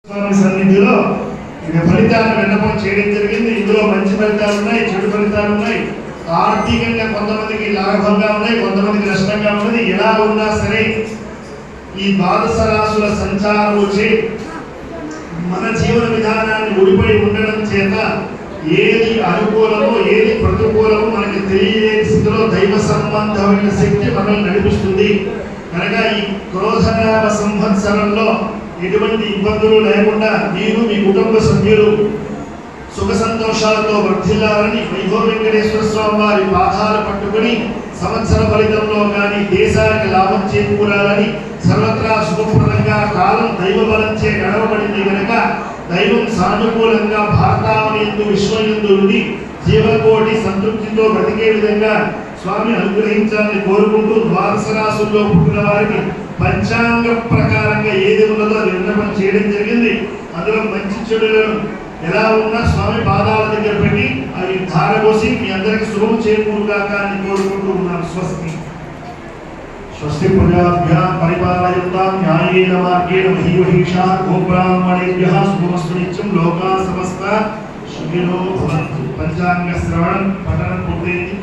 స్వామి సన్నిధిలో ఇది ఫలితాలను విన్నపం చేయడం జరిగింది. ఇందులో మంచి ఫలితాలు ఉన్నాయి, చెడు ఫలితాలు ఉన్నాయి. ఆర్థికంగా కొంతమందికి లాభంగా ఉన్నాయి, కొంతమందికి నష్టంగా ఉన్నది. ఎలా ఉన్నా సరే ఈ ద్వాదశ రాశుల సంచారం వచ్చి మన జీవన విధానాన్ని ముడిపడి ఉండడం చేత ఏది అనుకూలమో ఏది ప్రతికూలమో మనకి తెలియని స్థితిలో దైవ సంబంధమైన శక్తి మనల్ని నడిపిస్తుంది. కనుక ఈ క్రోధనామ సంవత్సరంలో ఎటువంటి ఇబ్బందులు లేకుండా మీరు మీ కుటుంబ సభ్యులు సుఖ సంతోషాలతో వర్ధిల్లాలని వైభవ వెంకటేశ్వర స్వామి వారి పాదాలు పట్టుకుని సంవత్సర ఫలితంలో కానీ దేశానికి లాభం చేకూరాలని సర్వత్రా శుభప్రదంగా కాలం దైవ బలంచే గడవబడింది కనుక దైవం సానుకూలంగా భారతావనియందు విశ్వయందు నుండి జీవకోటి సంతృప్తితో బ్రతికే విధంగా స్వామి అనుగ్రహించాలని కోరుకుంటూ ద్వాదశ రాశుల్లో పుట్టిన వారికి పంచాంగ ప్రకారంగా ఏది ఉన్నదో అది విన్నపం చేయడం జరిగింది. అందులో మంచి చెడులను ఎలా ఉన్నా స్వామి పాదాల దగ్గర పెట్టి అవి ధారపోసి మీ అందరికి శుభం చేకూరుగాక అని కోరుకుంటూ ఉన్నాను. స్వస్తి స్వస్తి ప్రజాభ్యాం పరిపాలయంతాం న్యాయేన మార్గేణ మహీమహీషా గోబ్రాహ్మణేభ్యః శుభమస్తు నిత్యం లోకా సమస్తా సుఖినో భవంతు. పంచాంగ శ్రవణం పఠనం పూర్తయింది.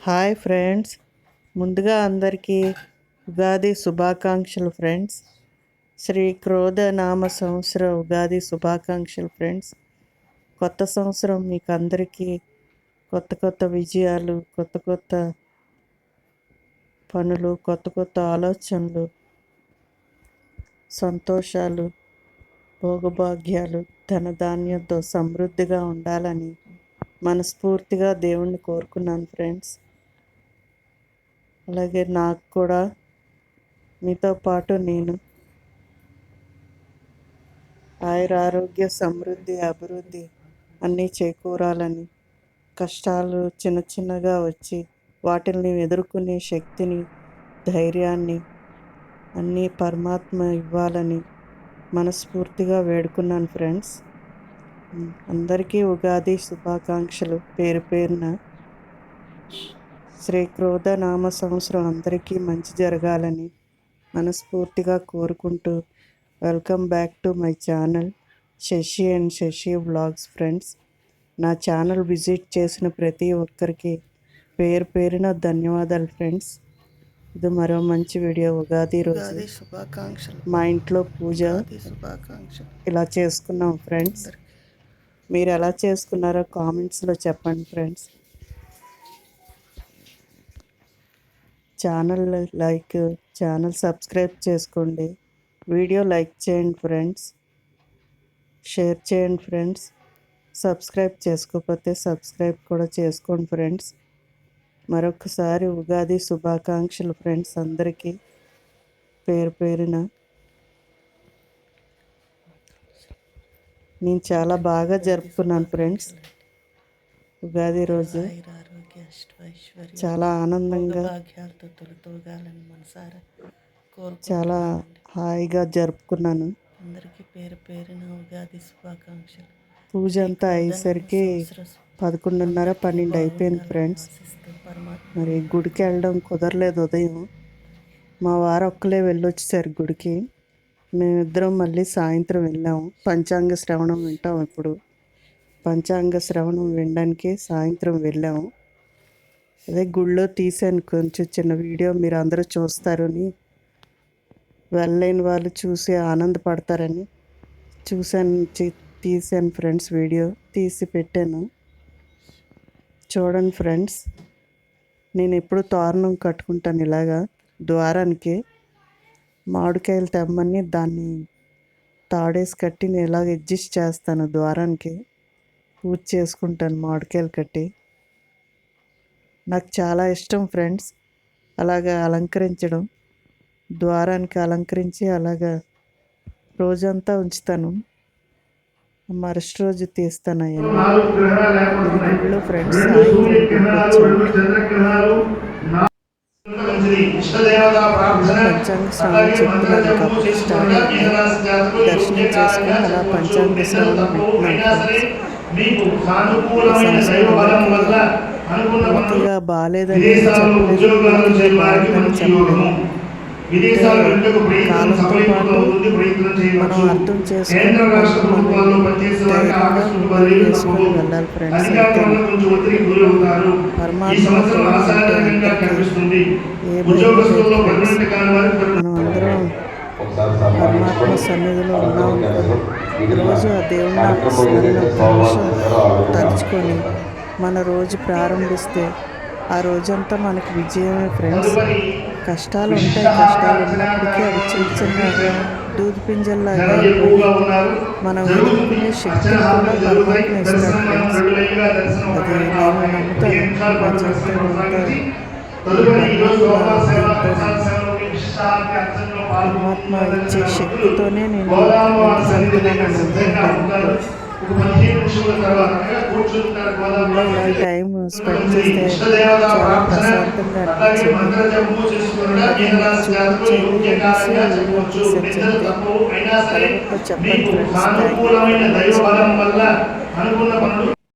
హాయ్ ఫ్రెండ్స్, ముందుగా అందరికీ ఉగాది శుభాకాంక్షలు ఫ్రెండ్స్. శ్రీ క్రోధ నామ సంవత్సర ఉగాది శుభాకాంక్షలు ఫ్రెండ్స్. కొత్త సంవత్సరం మీకు అందరికీ కొత్త కొత్త విజయాలు, కొత్త కొత్త పనులు, కొత్త కొత్త ఆలోచనలు, సంతోషాలు, భోగభాగ్యాలు, ధనధాన్యంతో సమృద్ధిగా ఉండాలని మనస్ఫూర్తిగా దేవుణ్ణి కోరుకున్నాను ఫ్రెండ్స్. అలాగే నాకు కూడా మీతో పాటు నేను ఆయురారోగ్య సమృద్ధి అభివృద్ధి అన్నీ చేకూరాలని, కష్టాలు చిన్న చిన్నగా వచ్చి వాటిని ఎదుర్కొనే శక్తిని, ధైర్యాన్ని అన్నీ పరమాత్మ ఇవ్వాలని మనస్ఫూర్తిగా వేడుకున్నాను ఫ్రెండ్స్. అందరికీ ఉగాది శుభాకాంక్షలు పేరు పేరున. శ్రీ క్రోధ నామ సంవత్సరం అందరికీ మంచి జరగాలని మనస్ఫూర్తిగా కోరుకుంటూ welcome back to my channel Sashi and Sashi vlogs friends. నా ఛానల్ విజిట్ చేసిన ప్రతి ఒక్కరికి పేరు పేరున ధన్యవాదాలు ఫ్రెండ్స్. ఇది మరో మంచి వీడియో. ఉగాది రోజు శుభాకాంక్షలు. మా ఇంట్లో పూజ శుభాకాంక్షలు ఇలా చేసుకున్నాం ఫ్రెండ్స్. మీరు ఎలా చేసుకున్నారో కామెంట్స్లో చెప్పండి ఫ్రెండ్స్. ఛానల్ సబ్స్క్రైబ్ చేసుకోండి. వీడియో లైక్ చేయండి ఫ్రెండ్స్, షేర్ చేయండి ఫ్రెండ్స్. సబ్స్క్రైబ్ చేసుకోకపోతే సబ్స్క్రైబ్ కూడా చేసుకోండి ఫ్రెండ్స్. మరొకసారి ఉగాది శుభాకాంక్షలు ఫ్రెండ్స్ అందరికీ పేరు పేరున. నేను చాలా బాగా జరుపుకున్నాను ఫ్రెండ్స్. ఉగాది రోజు చాలా ఆనందంగా, చాలా హాయిగా జరుపుకున్నాను. అందరికీ పేరు పేరున ఉగాది శుభాకాంక్షలు. పూజ అంతా అయ్యేసరికి 11:30, 12 అయిపోయింది ఫ్రెండ్స్. మరి గుడికి వెళ్ళడం కుదరలేదు ఉదయం. మా వారు ఒక్కలే వెళ్ళొచ్చేసారు గుడికి. మేమిద్దరం మళ్ళీ సాయంత్రం వెళ్ళాము. పంచాంగ శ్రవణం వింటాం. ఇప్పుడు పంచాంగ శ్రవణం వినడానికి సాయంత్రం వెళ్ళాము. అదే గుళ్ళో తీసాను కొంచెం చిన్న వీడియో, మీరు అందరూ చూస్తారని, వెళ్ళలేని వాళ్ళు చూసి ఆనందపడతారని తీసాను ఫ్రెండ్స్, వీడియో తీసి పెట్టాను. చూడండి ఫ్రెండ్స్, నేను ఎప్పుడు తోరణం కట్టుకుంటాను ఇలాగా ద్వారానికి. మామిడికాయలు తెమ్మని దాన్ని తాడేసి కట్టి నేను ఇలాగ అడ్జస్ట్ చేస్తాను, ద్వారానికి పూజ చేసుకుంటాను మామిడికాయలు కట్టి. నాకు చాలా ఇష్టం ఫ్రెండ్స్ అలాగా అలంకరించడం. ద్వారానికి అలంకరించి అలాగా రోజంతా ఉంచుతాను, మరుసటి రోజు తీస్తాను. అవన్నీ 4 గ్రహాలు ఏర్పడుతున్నాయి. గుడిలో ఫ్రెండ్స్ 2 సాయంత్రం సూర్య గ్రహాలు, వచ్చాను. 2 చంద్రగ్రహాలు, 4 మంచిది. ఇష్టదేవతా ప్రార్థన, పంచాంగ శ్రవణం అలాగే చెప్తున్నాను మంత్రజపము కాబట్టి చేసుకున్న స్టార్ట్ మీనరాశి జాతకులు దర్శనం చేసుకుని అలా పంచాంగ శ్రవణం అయినా సరే వింటున్నాను. మీకు సానుకూలమైన దైవ బలం వల్ల అనుకున్న పనులు పూర్తిగా బాగాలేదని విదేశాల్లో చెప్పలేదు, ఉద్యోగాలు పూర్తిగా చేయడానికి బాగుందని మంచి చెప్పలేదు. యోగము. విదేశాలు వెళ్ళకు ప్రయత్నం కాలంతో సఫలీకృతం పాటు అవుతుంది, ప్రయత్నం చేయవచ్చు. మనం అర్థం చేసుకుని కేంద్ర రాష్ట్ర ప్రభుత్వాల్లో పనిచేసే వారికి ధైర్యంగా ఆకస్మిక ముందుకు బదిలీలు వేసుకొని తప్పవు. వెళ్ళాలి ఫ్రెండ్స్. అధికారుల అయితే వల్ల కొంచెం ఒత్తిడికి గురవుతారు. ఈ పరమాత్మ సంవత్సరం తోడు ఉంటే ఆశాజనకంగా అందరికీ కనిపిస్తుంది. ఏ భయం ఉద్యోగస్తుల్లో లేదు ఫ్రెండ్స్. పర్మనెంట్ కాని వారికి మనం అందరం పరమాత్మ సన్నిధిలో ఉన్నాం అనుకో, రోజు ఆ దేవుని నన్ను తలుచుకొని మన రోజు ప్రారంభిస్తే ఆ రోజంతా మనకి విజయమే ఫ్రెండ్స్. తదుపరి కష్టాలు ఉంటాయి, కష్టాలు ఉన్నప్పటికీ అవి చిన్న చిన్న దూది పింజల్లాగా జనం ఎక్కువగా ఉన్నారు. మనం జరుగుతుంది. ఎదుర్కొనే అర్చన శక్తిని కూడా హామీలు జరుగుతాయి. పరమాత్మ ఇస్తాడు దర్శనం మనం ఫ్రెండ్స్. రెగ్యులర్గా దర్శనం ఒక అది గంట నేను ఆపండి. నమ్ముతాను. 15 నిమిషాల నా పాటు జీవితంలో దర్శనం కొనసాగించి అంతా తదుపరి ఈరోజు గోపాల సేవ, దీంతో ప్రసాద సేవలో విశిష్టార్థి అర్చనలో పరమాత్మ ఇచ్చే పాల్గొన్న శక్తితోనే నేను గోదావరి సన్నిధి దగ్గర వెళ్తున్నానని సిద్ధంగా అనుకుంటాను. ఉంటారు. ఒక 15 నిమిషాల తర్వాత కూర్చుంటారు గోదావరి ఇలా టైం స్పెండ్ మంచిది. చేస్తే ఇష్టదేవత చాలా ప్రార్థన, ప్రశాంతంగా అలాగే అనిపించింది. మంత్రజపము చేసుకున్న మీనరాశి జాతకులు యోగ్య కార్యంగా చెప్పవచ్చు. నిద్ర తప్పు అయినా సరే చెప్పండి మీకు ఫ్రెండ్స్. సానుకూలమైన దైవ బలం వల్ల అనుకున్న పనులు